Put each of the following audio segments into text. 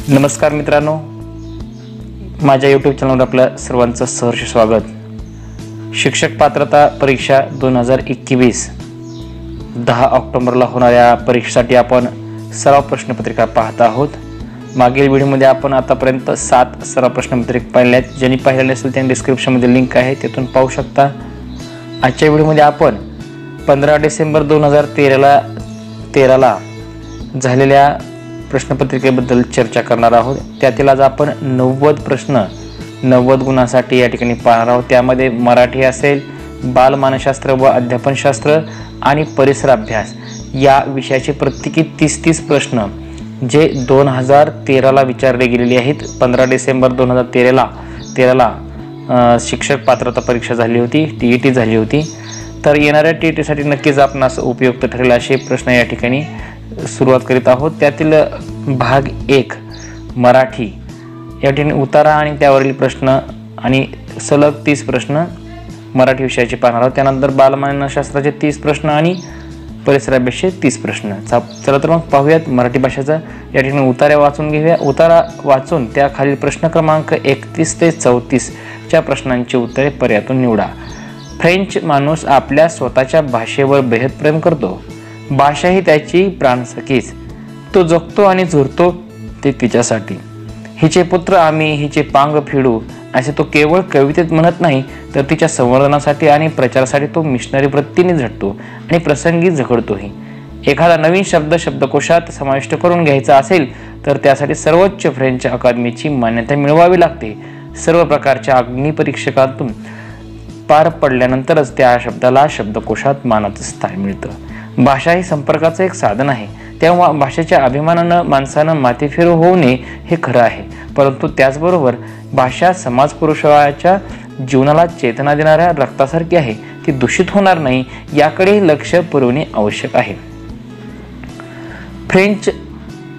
नमस्कार मित्रांनो, माझ्या यूट्यूब चॅनलवर आपलं सर्वांचं सहर्ष स्वागत। शिक्षक पात्रता परीक्षा 2021 10 ऑक्टोबरला होणाऱ्या परीक्षेसाठी आपण सराव प्रश्नपत्रिका पाहत आहोत। मागील व्हिडिओमध्ये आपण आतापर्यंत 7 सराव प्रश्नपत्रिका पाहिल्या आहेत। ज्यांनी पाहिलेले असेल त्यांनी डिस्क्रिप्शनमध्ये लिंक आहे, तिथून पाहू शकता। आजच्या व्हिडिओमध्ये आपण 15 डिसेंबर 2013ला झालेल्या प्रश्नपत्रिकेबद्दल चर्चा करणार आहोत। त्यातील आज आपण 90 प्रश्न 90 गुणांसाठी या ठिकाणी पाहणार आहोत। त्यामध्ये मराठी असेल, बालमानसशास्त्र व अध्यापनशास्त्र आणि परिसर अभ्यास या विषयाचे प्रत्येकी 30 प्रश्न जे 2013ला विचारले गेलेले आहेत। 15 डिसेंबर 2013ला शिक्षक पात्रता परीक्षा झाली होती, टीईटी झाली होती। तर येणाऱ्या टीईटीसाठी नक्कीच आपणास उपयुक्त ठरेल असे प्रश्न या ठिकाणी सुरुवात करीत आहोत। त्यातील भाग 1 मराठी या ठिकाणी उतारा आणि त्यावरील प्रश्न आणि सलग 30 प्रश्न मराठी विषयाचे पाहणार आहोत। त्यानंतर बालमानसशास्त्राचे 30 प्रश्न आणि परिसर अभ्यासाचे 30 प्रश्न। चला तर मग पाहूयात मराठी भाषेचा या ठिकाणी उतारा वाचून घेऊया। उतारा वाचून त्याखालील प्रश्न क्रमांक 31 ते 34 च्या प्रश्नांची उत्तरे पर्यायातून निवडा। फ्रेंच माणूस आपल्या स्वतःच्या भाषेवर बेहद प्रेम करतो। भाषा ही त्याची प्राणसखीच, तो जगतो आणि झुरतो ते तिच्यासाठी। हिचे पुत्र आम्ही, हिचे पांग फिडू असे तो केवळ कवितेत म्हणत नाही, तर तिच्या संवर्धनासाठी आणि प्रचारासाठी तो मिशनरी वृत्तीने झटतो आणि प्रसंगी झगडतोही। एखादा नवीन शब्द शब्दकोशात समाविष्ट करून घ्यायचा असेल तर त्यासाठी सर्वोच्च फ्रेंच अकादमीची मान्यता मिळवावी लागते। सर्व प्रकारच्या अग्निपरीक्षकातून पार पडल्यानंतरच त्या शब्दाला शब्दकोशात मानाचं स्थान मिळतं। भाषा ही संपर्काचं एक साधन आहे, तेव्हा भाषेच्या अभिमानानं माणसानं माथेफिरू होऊ नये हे खरं आहे। परंतु त्याचबरोबर भाषा समाज पुरुषाच्या जीवनाला चेतना देणाऱ्या रक्तासारखी आहे, ती दूषित होणार नाही याकडेही लक्ष पुरवणे आवश्यक आहे।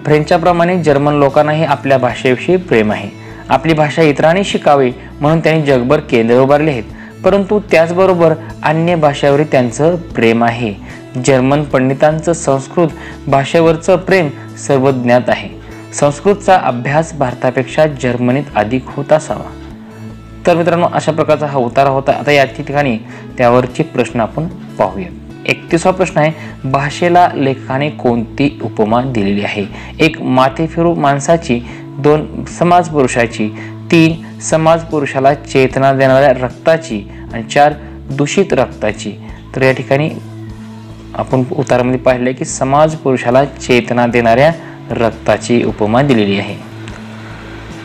फ्रेंचप्रमाणे जर्मन लोकांनाही आपल्या भाषेविषयी प्रेम आहे। आपली भाषा इतरांनी शिकावी म्हणून त्यांनी जगभर केंद्र उभारले आहेत, परंतु त्याचबरोबर अन्य भाषांवर त्यांचं प्रेम आहे। जर्मन पंडितांचं संस्कृत भाषेवरचं प्रेम सर्वज्ञात आहे। संस्कृतचा अभ्यास भारतापेक्षा जर्मनीत अधिक होत असावा। तर मित्रांनो, अशा प्रकारचा हा उतारा होता। आता या ठिकाणी त्यावरचे प्रश्न आपण पाहूया। 31वा प्रश्न आहे, भाषेला लेखकाने कोणती उपमा दिलेली आहे? 1 माथेफिरू माणसाची, 2 समाज पुरुषाची, 3 समाज पुरुषाला चेतना देणाऱ्या रक्ताची आणि 4 दूषित रक्ताची। तर या ठिकाणी आपण उतारामध्ये पाहिले की समाज पुरुषाला चेतना देणाऱ्या रक्ताची उपमा दिलेली आहे।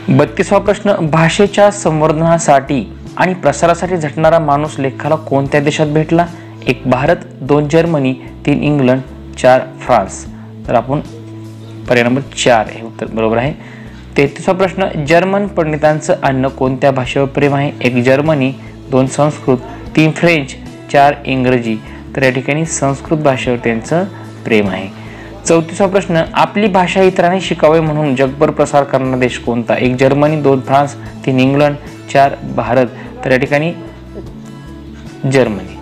32वा प्रश्न, भाषेच्या संवर्धनासाठी आणि प्रसारासाठी झटणारा माणूस लेखकाला कोणत्या देशात भेटला? 1 भारत, 2 जर्मनी, 3 इंग्लंड, 4 फ्रान्स। तर आपण पर्याय नंबर 4 हे उत्तर बरोबर आहे। 33वा प्रश्न, जर्मन पंडितांचं अन्न कोणत्या भाषेवर प्रेम आहे? 1 जर्मनी, 2 संस्कृत, 3 फ्रेंच, 4 इंग्रजी। तर या ठिकाणी संस्कृत भाषेवर त्यांचं प्रेम आहे। 34वा प्रश्न, आपली भाषा इतरांनी शिकावी म्हणून जगभर प्रसार करणारा देश कोणता? 1 जर्मनी, 2 फ्रान्स, 3 इंग्लंड, 4 भारत। तर या ठिकाणी जर्मनी।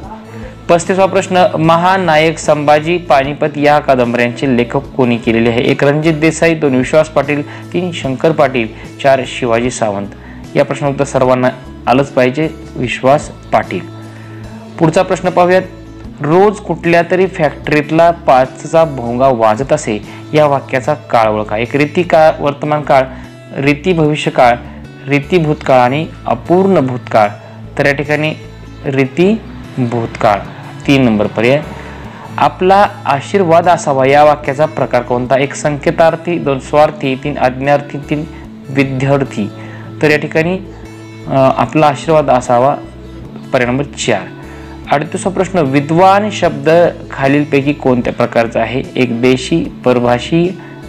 35वा प्रश्न, महानायक संभाजी, पानिपत या कादंबऱ्यांचे लेखक कोणी केलेले आहे? 1 रणजित देसाई, 2 विश्वास पाटील, 3 शंकर पाटील, 4 शिवाजी सावंत। या प्रश्नाचं उत्तर सर्वांना आलंच पाहिजे, विश्वास पाटील। पुढचा प्रश्न पाहूयात। रोज कुठल्या तरी फॅक्टरीतला 5चा भोंगा वाजत असे या वाक्याचा काळ ओळखा। 1 रीती काळ, वर्तमान काळ, रीती भविष्यकाळ, रीती भूतकाळ आणि अपूर्ण भूतकाळ। तर या ठिकाणी रीती भूतकाळ 3 नंबर पर्याय। आपला आशीर्वाद असावा या वाक्याचा प्रकार कोणता? 1 संकेतार्थी, 2 स्वार्थी, 3 आज्ञार्थी, 3 विद्यार्थी। तर या ठिकाणी आपला आशीर्वाद असावा पर्याय नंबर 4। 38वा प्रश्न, विद्वान शब्द खालीलपैकी कोणत्या प्रकारचा आहे? 1 देशी, परभाषी,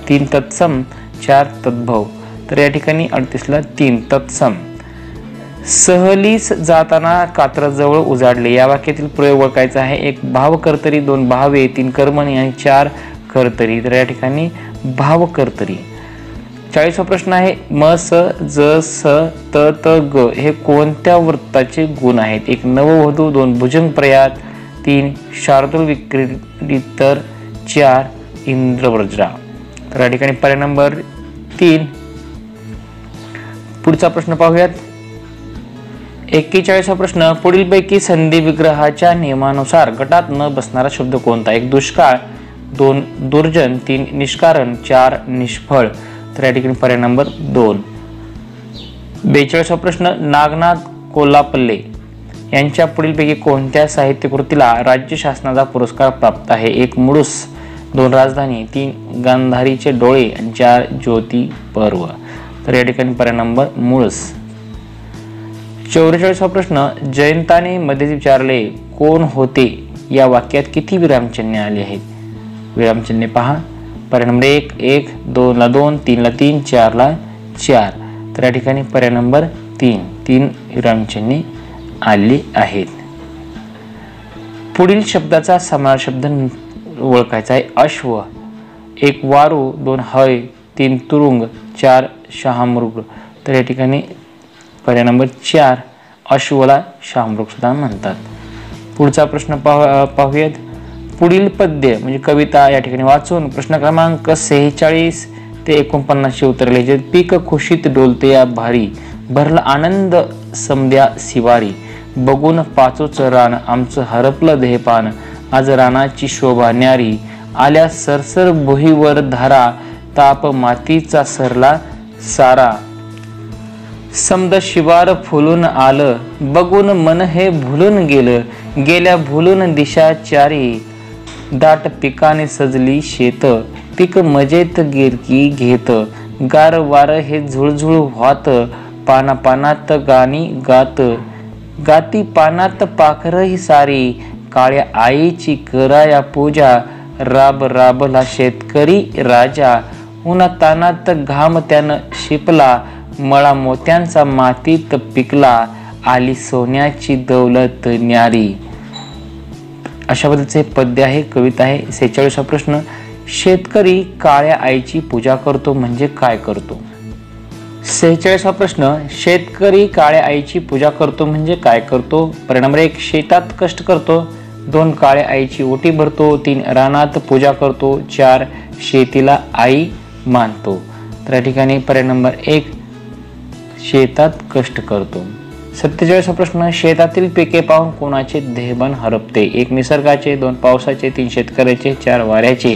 3 तत्सम, 4 तद्भव। तर या ठिकाणी 38ला 3 तत्सम। सहलीस जाताना कात्रजवळ उजाडले या वाक्यातील प्रयोग ओळखायचा आहे। 1 भावकर्तरी, 2 भावे, 3 कर्मणी आणि 4 कर्तरी। तर या ठिकाणी भावकर्तरी। 40वा प्रश्न आहे, म स ज स त त ग हे कोणत्या वृत्ताचे गुण आहेत? 1 नववधू, 2 भुजंग प्रयात, 3 शार्दूल विक्रीडितर, 4 इंद्रव्रजा। तर या ठिकाणी पर्याय नंबर 3 पुढचा प्रश्न पाहूयात. 41वा प्रश्न, पुढीलपैकी संधी विग्रहाच्या नियमानुसार गटात न बसणारा शब्द कोणता? 1 दुष्काळ, 2 दुर्जन, 3 निष्कारण, 4 निष्फळ. तर या ठिकाणी पर्याय नंबर 2. 42वा प्रश्न, नागनाथ कोल्हापल्ले यांच्या पुढीलपैकी कोणत्या साहित्य कृतीला राज्य शासनाचा पुरस्कार प्राप्त आहे? 1 मुळूस, 2 राजधानी, 3 गांधारीचे डोळे आणि 4 ज्योती पर्व. तर या ठिकाणी पर्याय नंबर मुळूस. 44वा प्रश्न, जयंताने मध्ये विचारले कोण होते या वाक्यात किती विरामचिन्हे आली आहेत? विरामचिन्हे पहा. पर्याय नंबर 1 1, 2 ला 2, 3 ला 3, 4 ला 4. तर या ठिकाणी पर्याय नंबर 3 विरामचिन्हे आली आहेत. पुढील शब्दाचा समास शब्द ओळखायचा आहे. अश्व, 1 वारू, 2 हय, 3 तुरुंग, 4 शहामृग. तर या ठिकाणी पर्याय नंबर 4 अश्वला शहामृग सुद्धा म्हणतात. पुढचा प्रश्न पाहूयात. पुढील पद्य म्हणजे कविता या ठिकाणी वाचून प्रश्न क्रमांक 46 ते 49 उत्तरे लिहायची. पीक खुशीत डोलते या भारी, भरला आनंद समद्या शिवारी, बघून पाचोच रान आमचं हरपलं देहपान, आज रानाची शोभा न्यारी, आल्या सरसर भुईवर धारा, ताप मातीचा सरला सारा, समद शिवार फुलून आलं, बघून मन हे भुलून गेलं, गेल्या भुलून दिशा चारी, दाट पिकाने सजली शेत, पीक मजेत गिरकी घेत, गार वार हे झुळझुळ व्हात, पाना पानात गाणी गात, गाती पानात पाखरही सारी, काळ्या आईची कराया पूजा, राब राबला शेतकरी राजा, उन्हा तानात घाम त्यानं शिपला, मळा मोत्यांचा मातीत पिकला, आली सोन्याची दौलत न्यारी. अशा पद्धतीचे पद्य आहे, कविता आहे. 46वा प्रश्न, शेतकरी काळ्या आईची पूजा करतो म्हणजे काय करतो? 46वा प्रश्न, शेतकरी काळ्या आईची पूजा करतो म्हणजे काय करतो? पर्याय नंबर 1 शेतात कष्ट करतो, 2 काळ्या आईची ओटी भरतो, 3 रानात पूजा करतो, 4 शेतीला आई मानतो. तर या ठिकाणी पर्याय नंबर 1 शेतात कष्ट करतो. 47वा प्रश्न, शेतातील पिके पाहून कोणाचे देहभान हरपते? 1 निसर्गाचे, 2 पावसाचे, 3 शेतकऱ्याचे, 4 वाऱ्याचे.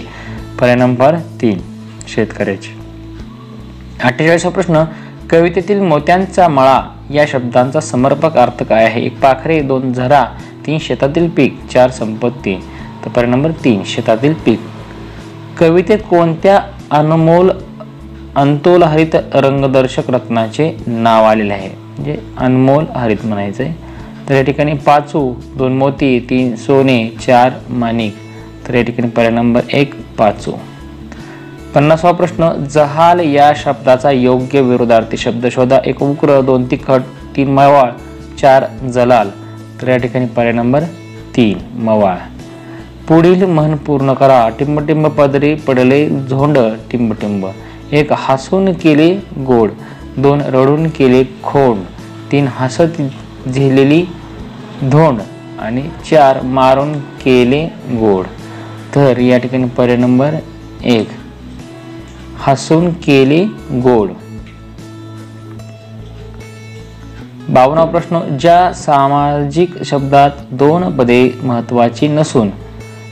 पर्याय नंबर 3 शेतकऱ्याचे. 48वा प्रश्न, कवितेतील मोत्यांचा मळा या शब्दांचा समर्पक अर्थ काय आहे? 1 पाखरे, 2 झरा, 3 शेतातील पीक, 4 संपत्ती. तर पर्याय नंबर 3 शेतातील पीक. कवितेत कोणत्या अनमोल अंतोल हरित रंगदर्शक रत्नाचे नाव आलेले आहे? म्हणजे अनमोल हरित म्हणायचे. तर या ठिकाणी 5, 2 मोती, 3 सोने, 4 माणिक. तर या ठिकाणी पर्याय नंबर 1 5. 50वा प्रश्न, जहाल या शब्दाचा योग्य विरोधार्थी शब्द शोधा. 1 उग्र, 2 तिखट, 3 मवाळ, 4 जलाल. तर या ठिकाणी पर्याय नंबर 3 मवाळ. पुढील म्हण पूर्ण करा. टिंब टिंब पदरी पडले झोंड टिंब टिंब. 1 हसून केले गोड, 2 रडून केले खोड, 3 हसत झेलेली धोंड आणि 4 मारून केले गोड. तर या ठिकाणी पर्याय नंबर 1 हसून केले गोड. 52वा प्रश्न, ज्या सामाजिक शब्दात 2 पदे महत्वाची नसून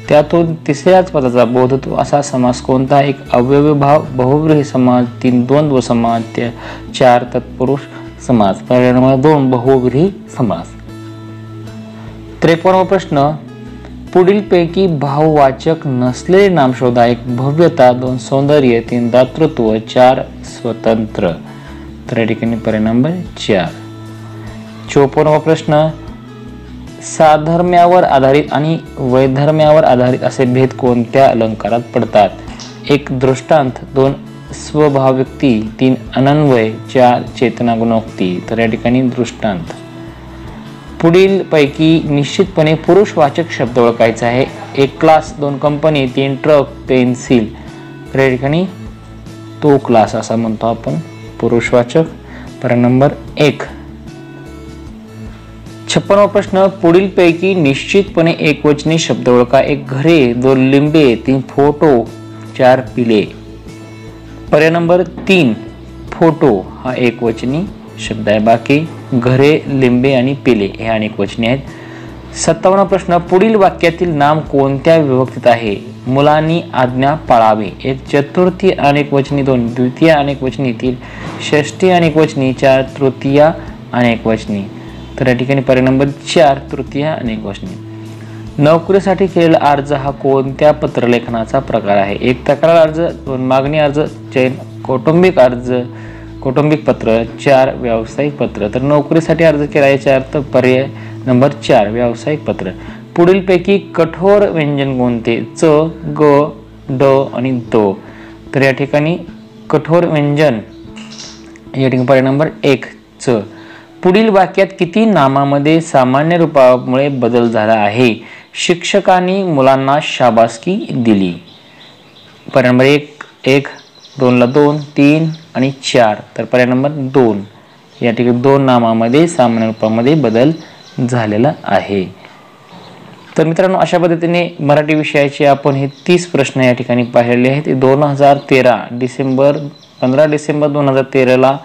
त्यातून तिसऱ्याच पदाचा बोधतो असा समास कोणता? 1 अव्यय भाव, बहुव्रीही समास, 3 द्वंद्व समास, 4 तत्पुरुष समास. पर्याय नंबर 2 बहुव्रीही समास. 53वा प्रश्न, पुढीलपैकी भाववाचक नसलेले नाम शोधा. 1 भव्यता, 2 सौंदर्य, 3 दातृत्व, 4 स्वतंत्र. तर या ठिकाणी पर्याय नंबर 4. 54वा प्रश्न, साधर्म्यावर आधारित आणि वैधर्म्यावर आधारित असे भेद कोणत्या अलंकारात पडतात? 1 दृष्टांत, 2 स्वभावव्यक्ती, 3 अनन्वय, 4 चेतना गुणोक्ती. तर या ठिकाणी दृष्टांत. पुढील पैकी निश्चितपणे पुरुषवाचक शब्द ओळखायचा आहे. 1 क्लास, 2 कंपनी, 3 ट्रक, पेन्सिल. तर या ठिकाणी तो क्लास असा म्हणतो आपण पुरुषवाचक. पर्याय नंबर 1. 56वा प्रश्न, पुढीलपैकी निश्चितपणे एकवचनी शब्द ओळखा. 1 घरे, 2 लिंबे, 3 फोटो, 4 पिले. पर्याय नंबर 3 फोटो हा एकवचनी शब्द आहे. बाकी घरे, लिंबे आणि पिले हे अनेक वचने आहेत. 57 प्रश्न, पुढील वाक्यातील नाम कोणत्या विभक्तीत आहे? मुलांनी आज्ञा पाळावी. एक चतुर्थी अनेक वचनी, 2 द्वितीय अनेक वचनी, 3 षष्ठी अनेक वचनी, 4 तृतीय अनेक वचनी. तर या ठिकाणी पर्याय नंबर 4 तृतीय अनेक वचनी. नोकरीसाठी केलेला अर्ज हा कोणत्या पत्रलेखनाचा प्रकार आहे? 1 तक्रार अर्ज, 2 मागणी अर्ज, 3 कौटुंबिक अर्ज कौटुंबिक पत्र, 4 व्यावसायिक पत्र. तर नोकरीसाठी अर्ज केला याचा अर्थ पर्याय नंबर 4 व्यावसायिक पत्र. पुढीलपैकी कठोर व्यंजन कोणते? च, ग, ड आणि दो. तर या ठिकाणी कठोर व्यंजन या ठिकाणी पर्याय नंबर 1 च. पुढील वाक्यात किती नामामध्ये सामान्य रूपामुळे बदल झाला आहे? शिक्षकांनी मुलांना शाबासकी दिली. पर्याय नंबर 1 2 ला 2 3 आणि 4. तर पर्याय नंबर 2 या ठिकाणी 2 नामामध्ये सामान्य रूपामध्ये बदल झालेला आहे. तर मित्रांनो, अशा पद्धतीने मराठी विषयाचे आपण हे 30 प्रश्न या ठिकाणी पाहिलेले आहेत. 15 डिसेंबर 2013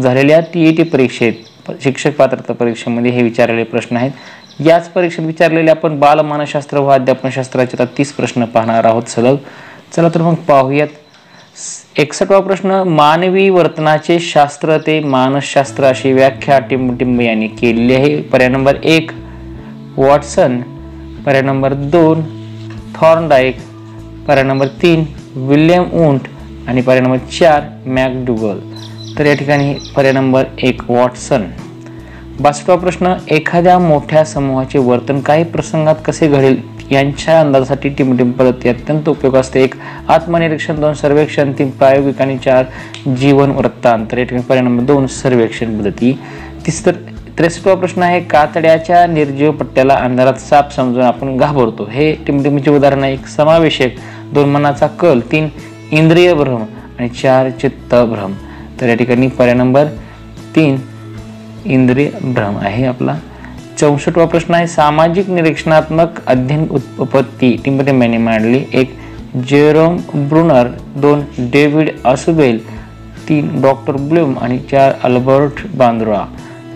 झालेल्या TET परीक्षेत शिक्षक पात्रता परीक्षेमध्ये हे विचारलेले प्रश्न आहेत. याच परीक्षेत विचारलेले आपण बालमानसशास्त्र व अध्यापनशास्त्राचे आता 30 प्रश्न पाहणार आहोत सलग. चला तर मग पाहूयात. 61वा प्रश्न, मानवी वर्तनाचे शास्त्र ते मानसशास्त्र अशी व्याख्या टिंब यांनी केलेली आहे. पर्याय नंबर 1 वॉटसन, पर्याय नंबर 2 थॉर्नडाईक, पर्याय नंबर 3 विल्यम वुंट आणि पर्याय नंबर 4 मॅकडुगल. तर या ठिकाणी पर्याय नंबर 1 वॉटसन. 62वा प्रश्न, एखाद्या मोठ्या समूहाचे वर्तन काही प्रसंगात कसे घडेल यांच्या अंदाजासाठी टिंब पद्धती अत्यंत उपयोग असते. 1 आत्मनिरीक्षण, 2 सर्वेक्षण, 3 प्रायोगिक आणि 4 जीवन वृत्तांत. तर या ठिकाणी पर्याय नंबर 2 सर्वेक्षण पद्धती. 63वा प्रश्न आहे, कातड्याच्या निर्जीव पट्ट्याला अंधारात साप समजून आपण घाबरतो. हे टिंबटिंबचे उदाहरण आहे. 1 समावेशक, 2 मनाचा कल, 3 इंद्रिय भ्रम आणि 4 चित्त भ्रम. तर या ठिकाणी पर्याय नंबर 3 इंद्रिय भ्रम आहे आपला. 64वा प्रश्न आहे, सामाजिक निरीक्षणात्मक अध्ययन उत्पत्ती टिंबटिंब यांनी मांडली. 1 Jerome Bruner, 2 David Ausubel, 3 doctor Bloom आणि 4 अल्बर्ट बांद्रा.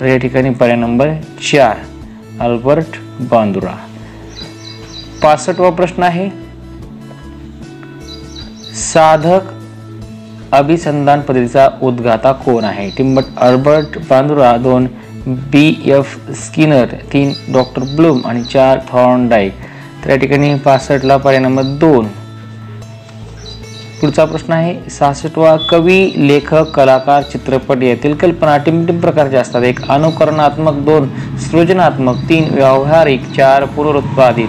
तर या ठिकाणी पर्याय नंबर 4 अल्बर्ट बांद्रा. 65वा प्रश्न आहे, साधक अभिसंधान पद्धतीचा उद्गाता कोण आहे? टिंब Albert Bandura, 2 B.F. Skinner, 3 doctor Bloom आणि 4 थॉर्नडाईक. तर या ठिकाणी 65ला पर्याय नंबर 2. पुढचा प्रश्न आहे 66वा, कवी, लेखक, कलाकार, चित्रपट यातील कल्पना टिंबटिंब प्रकारचे असतात. 1 अनुकरणात्मक, 2 सृजनात्मक, 3 व्यावहारिक, 4 पुनरुत्पादित.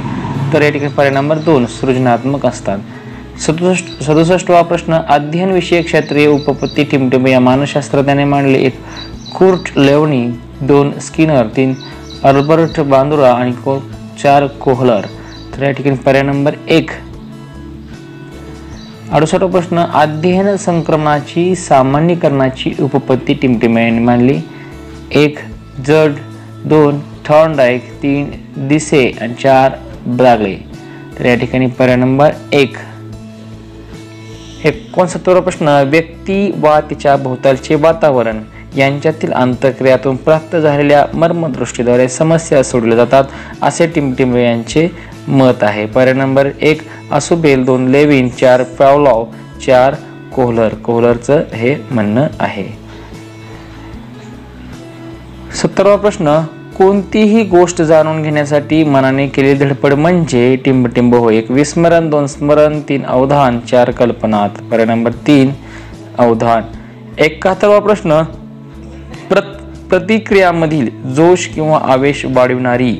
तर या ठिकाणी पर्याय नंबर 2 सृजनात्मक असतात. 67वा प्रश्न, अध्ययन विषयक क्षेत्रीय उपपत्ती टिंबटिंब या मानसशास्त्रज्ञाने मांडले. 1 कुर्ट लेवनी, 2 स्किनर, 3 अल्बर्ट बांद्रा आणि 4 कोहलर. तर या ठिकाणी पर्याय नंबर 1. 68वा प्रश्न, अध्ययन संक्रमणाची सामान्यीकरणाची उपपत्ती टिंबटिंब यांनी मांडली. 1 जड, 2 थॉर्नडाईक, 3 दिसे आणि 4 ब्रागले. तर या ठिकाणी पर्याय नंबर 1. 69वा प्रश्न, व्यक्ती वा तिच्या भोवतालचे वातावरण यांच्यातील आंतरक्रियातून प्राप्त झालेल्या मर्मदृष्टीद्वारे समस्या सोडवल्या जातात असे टिंबटिंब यांचे मत आहे. पर्याय नंबर 1 आसुबेल, 2 लेविन, 4 पावलॉव, 4 कोहलरचं हे म्हणणं आहे. 70वा प्रश्न, कोणतीही गोष्ट जाणून घेण्यासाठी मनाने केलेली धडपड म्हणजे टिंबटिंब होय. 1 विस्मरण, 2 स्मरण, 3 अवधान, 4 कल्पनात. पर्याय नंबर 3 अवधान. 71वा प्रश्न, प्रतिक्रियामधील जोश किंवा आवेश वाढविणारी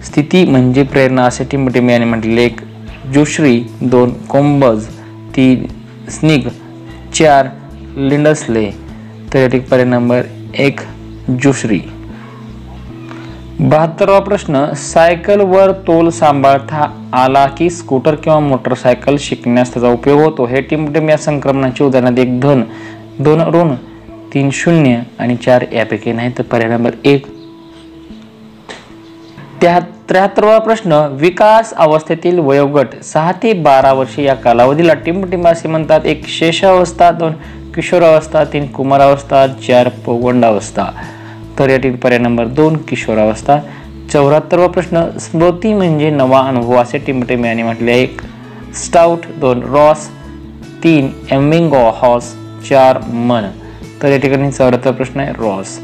स्थिती म्हणजे प्रेरणा असे टिंबटिंब यांनी म्हटले. 1 जोश्री, 2 कोम्बज, 3 स्निग, 4 लिंडस्ले. तर या ठिकाणी पर्याय नंबर 1 जोश्री. 72वा प्रश्न, सायकलवर तोल सांभाळता आला की स्कूटर किंवा मोटरसायकल शिकण्यास त्याचा उपयोग होतो. हे टिंबटिंब या संक्रमणाची उदाहरणात 1 धन, 2 ऋण, 3 शून्य आणि 4 यापैकी नाही. तर पर्याय नंबर 1. 73वा प्रश्न, विकास अवस्थेतील वयोगट 6 ते 12 वर्षे या कालावधीला टिंबटिंब असे म्हणतात. 1 शेषावस्था, 2 किशोरावस्था, 3 कुमारावस्था, 4 पौगंडावस्था. तर या ठिकाणी पर्याय नंबर 2 किशोरावस्था. 74वा प्रश्न, स्मृती म्हणजे नवा अनुभव असे टिमटिम यांनी म्हटले. 1 स्टाउट, 2 रॉस, 3 एमिंगहॉस, 4 मन. तर या ठिकाणी 74वा प्रश्न आहे रॉस.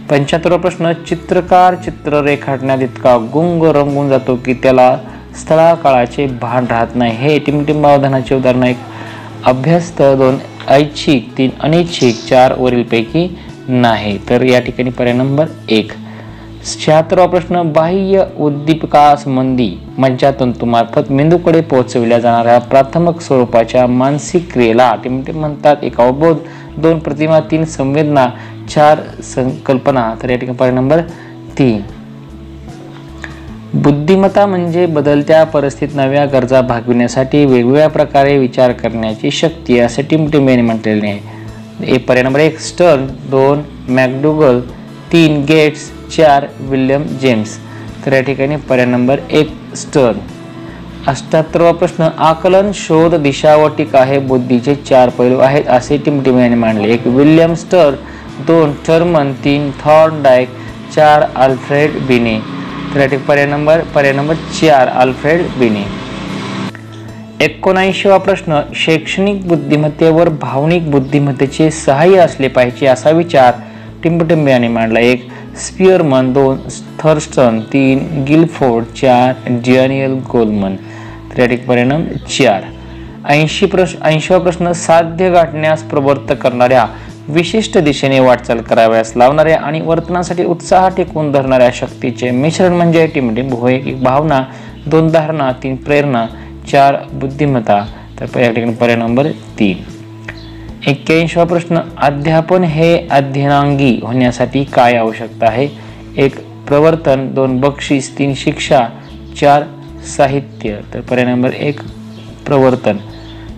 75वा प्रश्न, चित्रकार चित्र रेखाटण्यात इतका गुंग रंगून जातो की त्याला स्थळाकाळाचे भान राहत नाही. हे टिमटिमावधानाचे उदाहरण. 1 अभ्यस्त, 2 ऐच्छिक, 3 अनैच्छिक, 4 वरीलपैकी नाही. तर या ठिकाणी पर्याय नंबर 1. 76वा प्रश्न, बाह्य उद्दीपकासंबंधी मज्जातंतूमार्फत मेंदूकडे पोहोचविल्या जाणाऱ्या प्राथमिक स्वरूपाच्या मानसिक क्रियेला टिमटिम म्हणतात. 1 अवबोध, 2 प्रतिमा, 3 संवेदना, 4 संकल्पना. तर या ठिकाणी पर्याय नंबर 3. बुद्धिमत्ता म्हणजे बदलत्या परिस्थितीत नव्या गरजा भागविण्यासाठी वेगवेगळ्या प्रकारे विचार करण्याची शक्ती असे टिमटिम यांनी म्हटलेले आहे. पर्याय number 1 Stern, 2 McDougall, 3 Gates, 4 William James. तर या ठिकाणी पर्याय नंबर 1 स्टर्न. 78वा प्रश्न, आकलन, शोध, दिशा व टीका हे बुद्धीचे 4 पैलू आहेत असे टिमटिम यांनी मांडले. 1 William stern, 2 Terman, 3 Thorndike, 4 Alfred बिने. तर या ठिकाणी पर्याय नंबर 4 अल्फ्रेड बिने. 79वा प्रश्न, शैक्षणिक बुद्धिमत्तेवर भावनिक बुद्धिमत्तेचे सहाय्य असले पाहिजे असा विचार टिमटिम यांनी मांडला. 1 Spearman, 2 Thurston, 3 Guilford, 4 Daniel Goleman. तर या ठिकाणी पर्याय नंबर 4. 80वा प्रश्न, साध्य गाठण्यास प्रवृत्त करणाऱ्या, विशिष्ट दिशेने वाटचाल कराव्यास लावणाऱ्या आणि वर्तनासाठी उत्साह टिकवून धरणाऱ्या शक्तीचे मिश्रण म्हणजे टिमटिम होय. 1 भावना, 2 धारणा, 3 प्रेरणा, 4 बुद्धिमत्ता. तर या ठिकाणी पर्याय नंबर 3. 81वा प्रश्न, अध्यापन हे अध्ययनांगी होण्यासाठी काय आवश्यकता आहे? 1 प्रवर्तन, 2 बक्षीस, 3 शिक्षा, 4 साहित्य. तर पर्याय नंबर 1 प्रवर्तन.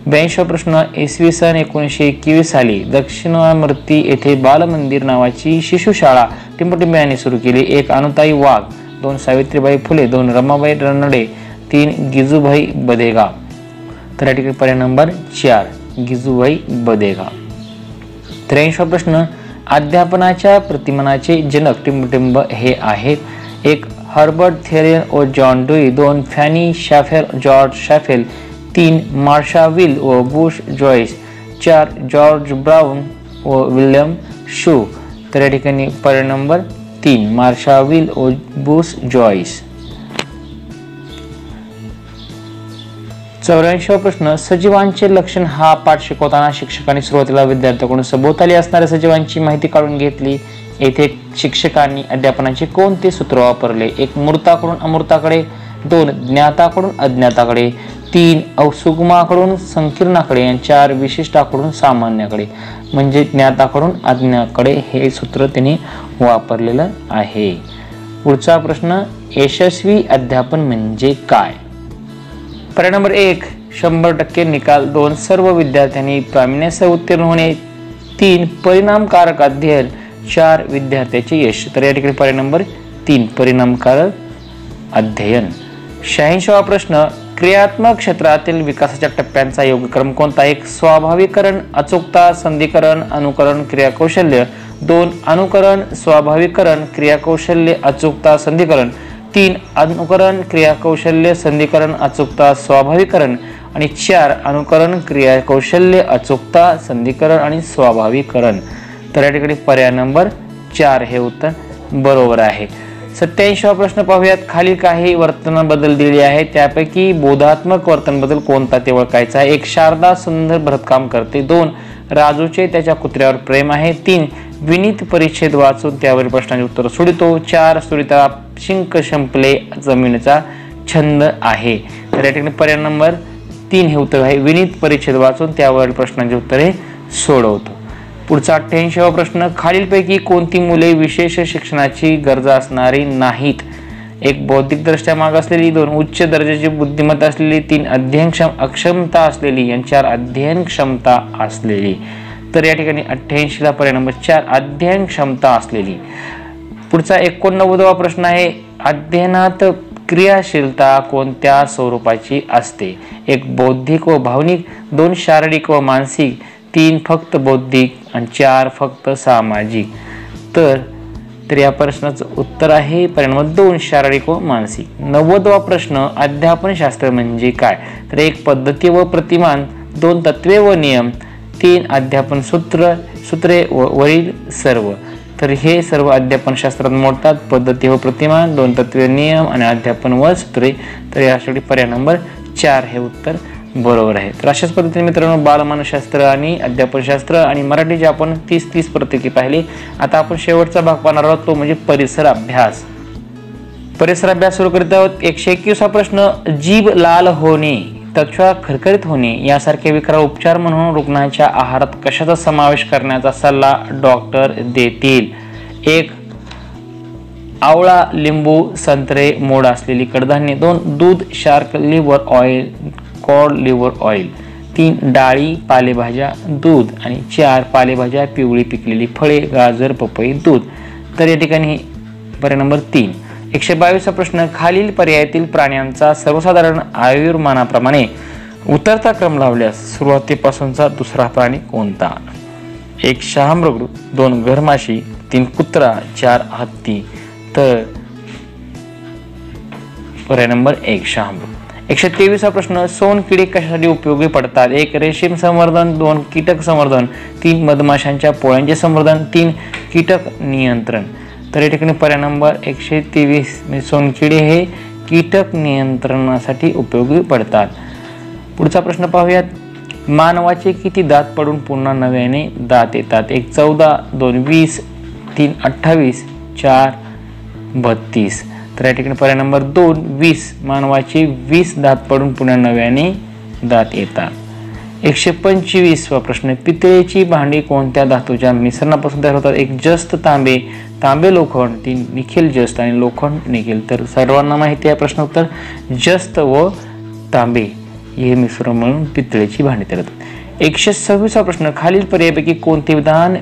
82वा प्रश्न, इसवी सन 1921 साली दक्षिणामूर्ती येथे बालमंदिर नावाची शिशुशाळा टिमटिम यांनी सुरू केली. 1 अनुताई वाघ, 2 सावित्रीबाई फुले, 2 रमाबाई रानडे, 3 गिजूभाई बदेगाव. तर या ठिकाणी पर्याय नंबर 4 गिजूभाई बदेगाव. 83वा प्रश्न, अध्यापनाच्या प्रतिमानाचे जनक टिमटिम हे आहेत. 1 हर्बर्ट थेरियन व John Dewey, 2 Fannie Shaftel, George Shaftel, 3 Marsha Weil व बुश जॉईस, 4 जॉर्ज ब्राउन व विल्यम शू. तर या ठिकाणी पर्याय नंबर 3 मार्शा विल व बुश जॉईस. 84वा प्रश्न, सजीवांचे लक्षण हा पाठ शिकवताना शिक्षकांनी सुरुवातीला विद्यार्थ्यांकडून सभोवताली असणाऱ्या सजीवांची माहिती काढून घेतली. येथे शिक्षकांनी अध्यापनाचे कोणते सूत्र वापरले? 1 मूर्ताकडून अमूर्ताकडे, 2 ज्ञाताकडून अज्ञाताकडे, 3 अवसुगमाकडून संकीर्णाकडे आणि 4 विशिष्टाकडून सामान्याकडे. म्हणजे ज्ञाताकडून अज्ञाताकडे हे सूत्र त्यांनी वापरलेलं आहे. पुढचा प्रश्न, यशस्वी अध्यापन म्हणजे काय? पर्याय नंबर 1 100% निकाल, 2 सर्व विद्यार्थ्यांनी प्रावीण्यासह उत्तीर्ण होणे, 3 परिणामकारक अध्ययन, 4 विद्यार्थ्याचे यश. तर या ठिकाणी पर्याय नंबर 3 परिणामकारक अध्ययन. 86वा प्रश्न, क्रियात्मक क्षेत्रातील विकासाच्या टप्प्यांचा योग्यक्रम कोणता? 1 स्वाभाविकरण, अचूकता, संधिकरण, अनुकरण, क्रियाकौशल्य, 2 अनुकरण, स्वाभाविकरण, क्रियाकौशल्य, अचूकता, संधिकरण, 3 अनुकरण, क्रियाकौशल्य, संधिकरण, अचूकता, स्वाभाविकरण आणि 4 अनुकरण, क्रियाकौशल्य, अचूकता, संधिकरण आणि स्वाभाविकरण. तर या ठिकाणी पर्याय नंबर 4 हे उत्तर बरोबर आहे. 87वा प्रश्न पाहूयात. खाली काही वर्तन बदल दिले आहेत, त्यापैकी बोधात्मक वर्तन बदल कोणता ते ओळखायचा आहे. 1 शारदा सुंदर भरतकाम करते, 2 राजूचे त्याच्या कुत्र्यावर प्रेम आहे, 3 विनीत परिच्छेद वाचून त्यावरील प्रश्नाचे उत्तर सोडतो, 4 सुरिता शिंक संपले जमिनीचा छंद आहे. तर या ठिकाणी पर्याय नंबर 3 हे उत्तर आहे. विनीत परिच्छेद वाचून त्यावरील प्रश्नाचे उत्तरे सोडवतो. पुढचा 88वा प्रश्न, खालीलपैकी कोणती मुले विशेष शिक्षणाची गरज असणारी नाहीत? 1 बौद्धिक दृष्ट्या माग असलेली, 2 उच्च दर्जाची बुद्धिमत्ता असलेली, 3 अध्ययन अक्षमता असलेली आणि 4 अध्ययन क्षमता असलेली. तर या ठिकाणी 88ला पर्याय नंबर 4 अध्ययन क्षमता असलेली. पुढचा 89वा प्रश्न आहे, अध्ययनात क्रियाशीलता कोणत्या स्वरूपाची असते? 1 बौद्धिक व भावनिक, 2 शारीरिक व मानसिक, 3 फक्त बौद्धिक आणि 4 फक्त सामाजिक. तर या प्रश्नाचं उत्तर आहे पर्याय नंबर 2 शारीरिक व मानसिक. 90वा प्रश्न अध्यापनशास्त्र म्हणजे काय? तर 1 पद्धती व प्रतिमान, 2 तत्वे व नियम, 3 अध्यापन सूत्रे वरील सर्व. तर हे सर्व अध्यापनशास्त्रात मोडतात. पद्धती व प्रतिमान, 2 तत्वे नियम आणि अध्यापन व सूत्रे. तर यासाठी पर्याय नंबर 4 हे उत्तर बरोबर आहे. तर अशाच पद्धतीने मित्रांनो बालमानसशास्त्र आणि अध्यापनशास्त्र आणि मराठीचे आपण 30 प्रत्येकी पाहिले. आता आपण शेवटचा भाग पाहणार आहोत, तो म्हणजे परिसर अभ्यास. परिसर अभ्यास सुरू करीत आहोत. 121वा प्रश्न, जीभ लाल होणे, त्वचा खरखरीत होणे यासारखे विकार उपचार म्हणून रुग्णाच्या आहारात कशाचा समावेश करण्याचा सल्ला डॉक्टर देतील? 1 आवळा, लिंबू, संत्रे, मोड असलेली कडधान्ये, 2 दूध, shark liver oil, cod liver oil, 3 डाळी, पालेभाज्या, दूध आणि 4 पालेभाज्या, पिवळी पिकलेली फळे, गाजर, पपई, दूध. तर या ठिकाणी पर्याय नंबर 3. 122वा प्रश्न, खालील पर्यायातील प्राण्यांचा सर्वसाधारण आयुर्मानाप्रमाणे उतरता क्रम लावल्यास सुरुवातीपासूनचा दुसरा प्राणी कोणता? 1 शहामृग, 2 घरमाशी, 3 कुत्रा, 4 हत्ती. तर पर्याय नंबर 1 शहामृग. 123वा प्रश्न, सोनकिडी कशासाठी उपयोगी पडतात? 1 रेशीम संवर्धन, 2 कीटक संवर्धन, 3 मधमाशांच्या पोळ्यांचे संवर्धन, 3 कीटक नियंत्रण. तर या ठिकाणी पर्याय नंबर 123 म्हणजे सोनकिडी हे कीटक नियंत्रणासाठी उपयोगी पडतात. पुढचा प्रश्न पाहूयात. मानवाचे किती दात पडून पुन्हा नव्याने दात येतात? 1 14, 2 20, 3 28, 4 32. तर या ठिकाणी पर्याय नंबर 2 20. मानवाचे 20 दात पडून पुन्हा नव्याने दात येतात. 125वा प्रश्न, पितळेची भांडी कोणत्या धातूच्या मिश्रणापासून तयार होतात? 1 जस्त तांबे, तांबे लोखंड, 3 निखेल जस्त आणि लोखंड निखेल. तर सर्वांना माहिती आहे प्रश्न उत्तर जस्त व तांबे हे मिश्रण म्हणून पितळेची भांडी तयार होतात. 126वा प्रश्न, खालील पर्यायापैकी कोणते विधान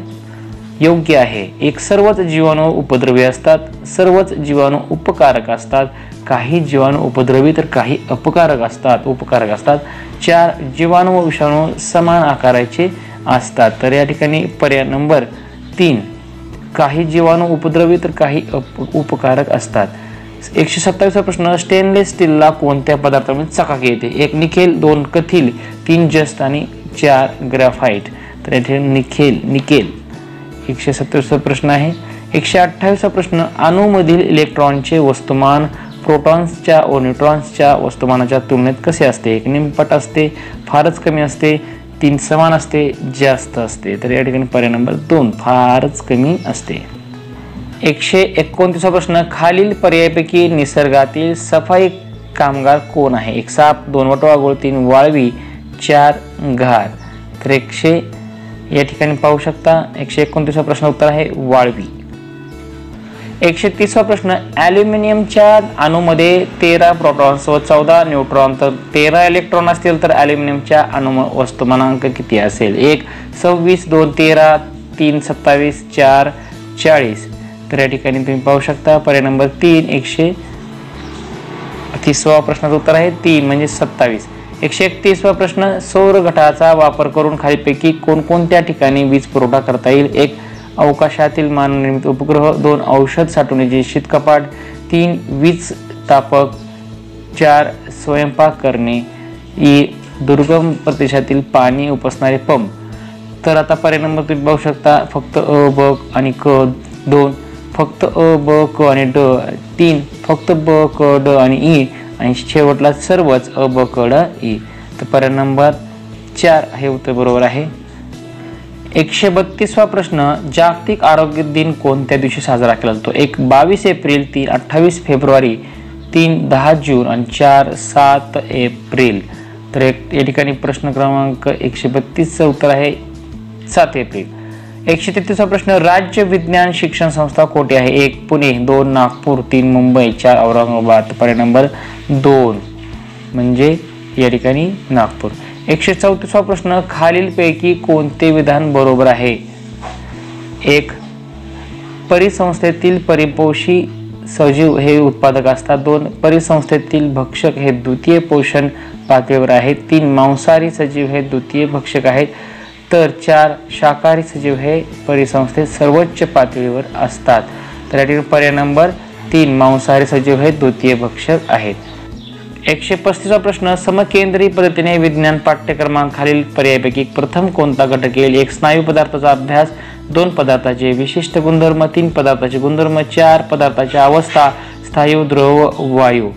योग्य आहे? 1 सर्वच जीवाणू उपद्रवी असतात, सर्वच जीवाणू उपकारक असतात, काही जीवाणू उपद्रवी तर काही उपकारक असतात. 4 जीवाणू व विषाणू समान आकाराचे असतात. तर या ठिकाणी पर्याय नंबर 3 काही जीवाणू उपद्रवी तर काही उपकारक असतात. 127वा प्रश्न, स्टेनलेस स्टीलला कोणत्या पदार्थामध्ये चकाकी येते? 1 निकेल, 2 कथील, 3 जस्त आणि 4 ग्राफाइट. तर येथे निकेल. 127वा प्रश्न आहे. 128वा प्रश्न, अणूमधील इलेक्ट्रॉनचे वस्तुमान प्रोटॉन्सच्या व न्यूट्रॉन्सच्या वस्तुमानाच्या तुलनेत कसे असते? 1 निमपट असते, फारच कमी असते, 3 समान असते, जास्त असते. तर या ठिकाणी पर्याय नंबर 2 फारच कमी असते. 129वा प्रश्न, खालील पर्यायापैकी निसर्गातील सफाई कामगार कोण आहे? 1 साप, 2 वटवाघूळ, 3 वाळवी, 4 घार. तर या ठिकाणी पाहू शकता 129वा प्रश्न उत्तर आहे वाळवी. 130वा प्रश्न, ॲल्युमिनियमच्या अणूमध्ये 13 प्रोटॉन्स व 14 न्यूट्रॉन तर 13 इलेक्ट्रॉन असतील तर ॲल्युमिनियमच्या अणू वस्तुमानांक किती असेल? 1 26, 2 13, 3 27, 4 40. तर या ठिकाणी तुम्ही पाहू शकता पर्याय नंबर 3 130वा प्रश्नाचं उत्तर आहे 3 म्हणजे 27. 131वा प्रश्न, सौर घटाचा वापर करून खालीलपैकी कोणकोणत्या ठिकाणी वीज पुरवठा करता येईल? 1 अवकाशातील मानवनिर्मित उपग्रह, 2 औषध साठवण्याचे शीतकपाट, 3 वीज तापक, 4 स्वयंपाक करणे, दुर्गम प्रदेशातील पाणी उपसणारे पंप. तर आता पर्याय नंबर तुम्ही पाहू शकता फक्त अ, ब आणि क, 2 फक्त अ, ब, क आणि ड, 3 फक्त ब, क, ड आणि ई आणि शेवटला सर्वच अ, ब, क, ड, ई. तर पर्याय नंबर 4 हे उत्तर बरोबर आहे. 132वा प्रश्न, जागतिक आरोग्य दिन कोणत्या दिवशी साजरा केला जातो? 1 22 एप्रिल, 3 28 फेब्रुवारी, 3 10 जून आणि 4 7 एप्रिल. तर या ठिकाणी प्रश्न क्रमांक 132चं उत्तर आहे 7 एप्रिल. 133वा प्रश्न, राज्य विज्ञान शिक्षण संस्था कोठे आहे? 1 पुणे, 2 नागपूर, 3 मुंबई, 4 औरंगाबाद. पर्याय नंबर 2 म्हणजे या ठिकाणी नागपूर. 134वा प्रश्न, खालीलपैकी कोणते विधान बरोबर आहे? 1 परिसंस्थेतील परिपोषी सजीव हे उत्पादक असतात, 2 परिसंस्थेतील भक्षक हे द्वितीय पोषण पातळीवर आहेत, 3 मांसाहारी सजीव हे द्वितीय भक्षक आहेत, तर 4 शाकाहारी सजीव हे परिसंस्थेत सर्वोच्च पातळीवर असतात. तर या ठिकाणी पर्याय नंबर 3 मांसाहारी सजीव हे द्वितीय भक्षक आहेत. 135वा प्रश्न, समकेंद्री पद्धतीने विज्ञान पाठ्यक्रमाखालील पर्यायापैकी प्रथम कोणता घटक येईल? 1 स्नायू पदार्थाचा अभ्यास, 2 पदार्थाचे विशिष्ट गुणधर्म, 3 पदार्थाचे गुणधर्म, 4 पदार्थाच्या अवस्था, स्थायू, द्रव, वायू.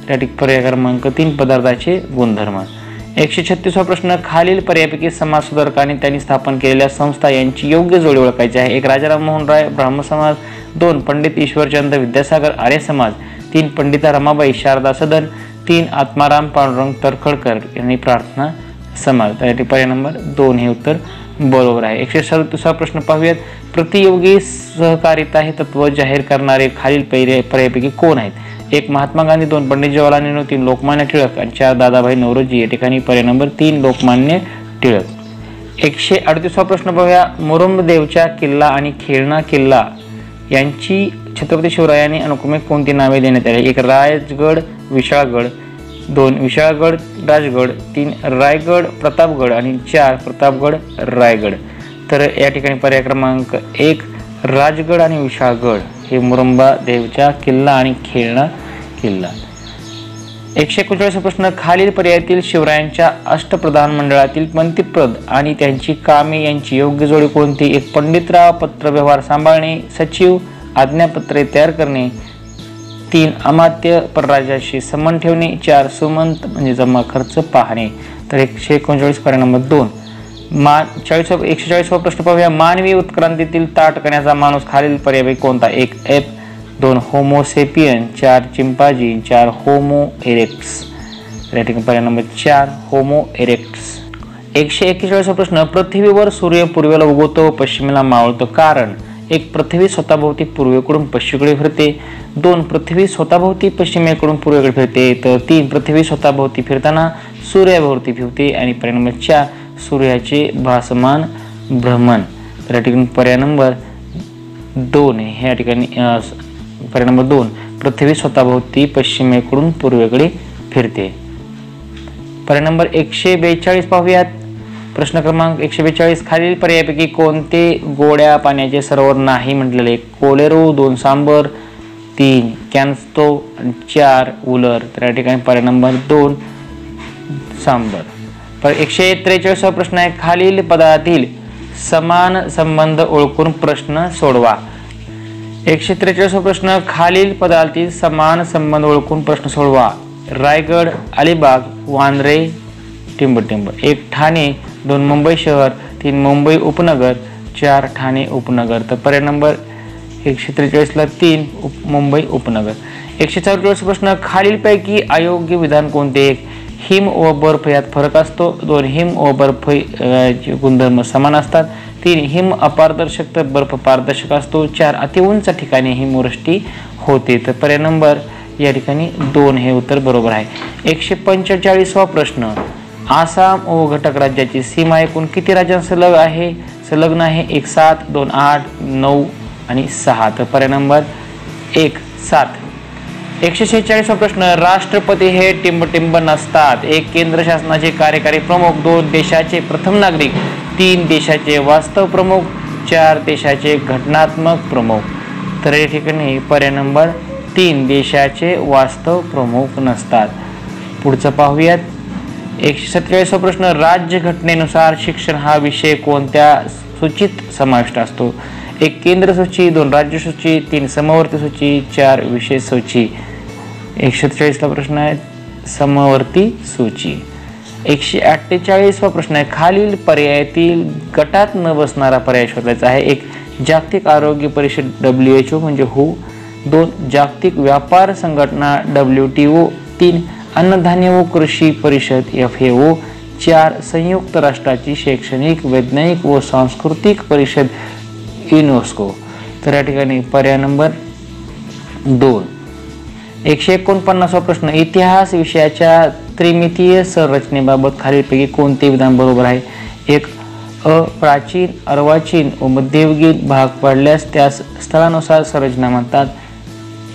या ठिकाणी पर्याय क्रमांक 3 पदार्थाचे गुणधर्म. 136वा प्रश्न, खालील पर्यायापैकी समाज सुधारकांनी त्यांनी स्थापन केलेल्या संस्था यांची योग्य जोडी ओळखायची आहे. 1 राजाराम मोहन राय ब्राह्म समाज, 2 पंडित ईश्वरचंद विद्यासागर आर्य समाज, 3 पंडिता रमाबाई शारदा सदन, 3 आत्माराम पांडुरंग तरखडकर यांनी प्रार्थना समाज. त्यासाठी पर्याय नंबर 2 हे उत्तर बरोबर आहे. 137वा प्रश्न पाहूयात. प्रतियोगी सहकारिता हे तत्व जाहीर करणारे खालील पर्यायापैकी कोण आहेत? 1 महात्मा गांधी, 2 पंडित जवाहरलाल नेहरू, 3 लोकमान्य टिळक आणि 4 दादाभाई नौरोजी. या ठिकाणी पर्याय नंबर 3 लोकमान्य टिळक. 138वा प्रश्न पाहूया. मुरुंबदेवचा किल्ला आणि खेळणा किल्ला यांची छत्रपती शिवरायांनी अनुक्रमे कोणती नावे देण्यात आली? 1 राजगड विशाळगड, 2 विशाळगड राजगड, 3 रायगड प्रतापगड आणि 4 प्रतापगड रायगड. तर या ठिकाणी पर्याय क्रमांक 1 राजगड आणि विशाळगड हे मुरुंबा देवचा किल्ला आणि खेळणा किल्ला. 139वा प्रश्न, खालील पर्यायातील शिवरायांच्या अष्टप्रधान मंडळातील मंत्रिपद आणि त्यांची कामे यांची योग्य जोडी कोणती? 1 पंडितराव पत्रव्यवहार सांभाळणे, सचिव आज्ञापत्रे तयार करणे, 3 अमात्य परराज्याशी संबंध ठेवणे, 4 सुमंत म्हणजे जमा खर्च पाहणे. तर 139 पर्याय नंबर 2. 140वा प्रश्न पाहूया. मानवी उत्क्रांतीतील ताठ करण्याचा माणूस खालील पर्यायापैकी कोणता? 1 app, 2 Homo sapien, 4 chimpanzee, 4 homo erects. या ठिकाणी पर्याय नंबर 4 होमो इरेक्ट्स. 141वा प्रश्न, पृथ्वीवर सूर्य पूर्वेला उगवतो व पश्चिमेला मावळतो कारण? 1 पृथ्वी स्वतःभोवती पूर्वेकडून पश्चिमेकडे फिरते, 2 पृथ्वी स्वतःभोवती पश्चिमेकडून पूर्वेकडे फिरते, तर 3 पृथ्वी स्वतःभोवती फिरताना सूर्याभोवती फिरते आणि पर्याय नंबर 4 सूर्याचे भासमान भ्रमण. तर या ठिकाणी पर्याय नंबर 2 हे या ठिकाणी पर्याय नंबर 2 पृथ्वी स्वतःभोवती पश्चिमेकडून पूर्वेकडे फिरते. पर्याय नंबर 142 पाहूयात. प्रश्न क्रमांक 142, खालील पर्यायापैकी कोणते गोड्या पाण्याचे सरोवर नाही म्हटलेले? 1 कोलेरू, 2 सांबर, 3 कॅन्स्तो आणि 4 उलर. तर या ठिकाणी पर्याय नंबर 2 सांबर. पर 143वा प्रश्न आहे. खालील पदातील समान संबंध ओळखून प्रश्न सोडवा. 143वा प्रश्न, खालील पदातील समान संबंध ओळखून प्रश्न सोडवा. रायगड, अलिबाग, वांद्रे, टिंबटिंब. 1 ठाणे, 2 मुंबई शहर, 3 मुंबई उपनगर, 4 ठाणे उपनगर. तर पर्याय नंबर 143ला 3 मुंबई उपनगर. 144 प्रश्न, खालीलपैकी अयोग्य विधान कोणते? 1 हिम व बर्फ यात फरक असतो, 2 हिम व बर्फ गुणधर्म समान असतात, 3 हिम अपारदर्शक तर बर्फ पारदर्शक असतो, 4 अतिउंच ठिकाणी हिमवृष्टी होते. तर पर्याय नंबर या ठिकाणी 2 हे उत्तर बरोबर आहे. 145वा प्रश्न, आसाम व घटक राज्याची सीमा एकूण किती राज्यांसलग आहे? संलग्न आहे? 1 7, 2 8, 9 आणि 6. तर पर्याय नंबर 1 7. 146वा प्रश्न, राष्ट्रपती हे टिंबटिंब नसतात. 1 केंद्र शासनाचे कार्यकारी प्रमुख, 2 देशाचे प्रथम नागरिक, 3 देशाचे वास्तव प्रमुख, 4 देशाचे घटनात्मक प्रमुख. तर या ठिकाणी पर्याय नंबर 3 देशाचे वास्तव प्रमुख नसतात. पुढचं पाहूयात. 147वा प्रश्न, राज्य घटनेनुसार शिक्षण हा विषय कोणत्या सूचीत समाविष्ट असतो? 1 केंद्र सूची, 2 राज्य सूची, 3 समवर्ती सूची, 4 विशेष सूची. 147ला प्रश्न आहे समवर्ती सूची. 148वा प्रश्न आहे, खालील पर्यायातील गटात न बसणारा पर्याय शोधायचा आहे. 1 जागतिक आरोग्य परिषद WHO म्हणजे WHO, 2 जागतिक व्यापार संघटना WTO, 3 अन्नधान्य व कृषी परिषद FAO, 4 संयुक्त राष्ट्राची शैक्षणिक, वैज्ञानिक व सांस्कृतिक परिषद युनेस्को. तर या ठिकाणी पर्याय नंबर 2. 149वा प्रश्न, इतिहास विषयाच्या त्रिमितीय संरचनेबाबत खालीलपैकी कोणते विधान बरोबर आहे? 1 प्राचीन, अर्वाचीन व मध्ययुगीन भाग पाडल्यास त्यास स्थळानुसार संरचना म्हणतात.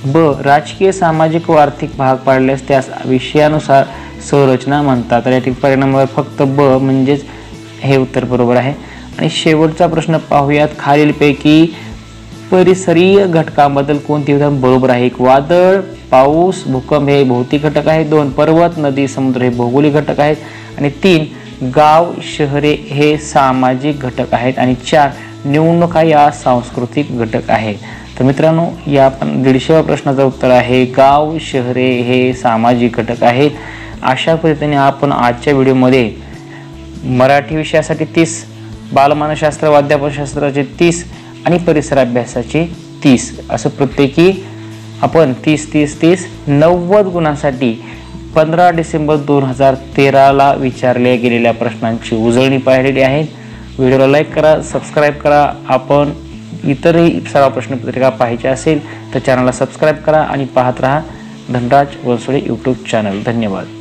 ब राजकीय, सामाजिक व आर्थिक भाग पाडल्यास त्यास विषयानुसार संरचना म्हणतात. तर या ठिकाणी पर्याय नंबर फक्त ब म्हणजेच हे उत्तर बरोबर आहे. आणि शेवटचा प्रश्न पाहूयात, खालीलपैकी परिसरीय घटकांबद्दल कोणते विधान बरोबर आहे? एक वादळ, पाऊस, भूकंप हे भौतिक घटक आहेत. 2 पर्वत, नदी, समुद्र हे भौगोलिक घटक आहेत. आणि 3 गाव, शहरे हे सामाजिक घटक आहेत. आणि 4 निवडणुका या सांस्कृतिक घटक आहेत. तर मित्रांनो, या 150व्या प्रश्नाचं उत्तर आहे गाव, शहरे हे सामाजिक घटक आहेत. अशा पद्धतीने आपण आजच्या व्हिडिओमध्ये मराठी विषयासाठी 30, बालमानसशास्त्र व अध्यापनशास्त्राचे 30 आणि परिसर अभ्यासाचे 30 असं प्रत्येकी आपण 30 90 गुणांसाठी 15 डिसेंबर 2013ला विचारल्या गेलेल्या प्रश्नांची उजळणी पाहिलेली आहे. व्हिडिओला लाईक करा, सबस्क्राईब करा. आपण इतरही सराव प्रश्नपत्रिका पाहायची असेल तर चॅनलला सबस्क्राईब करा आणि पाहत रहा धनराज वनसोडे यूट्यूब चॅनल. धन्यवाद.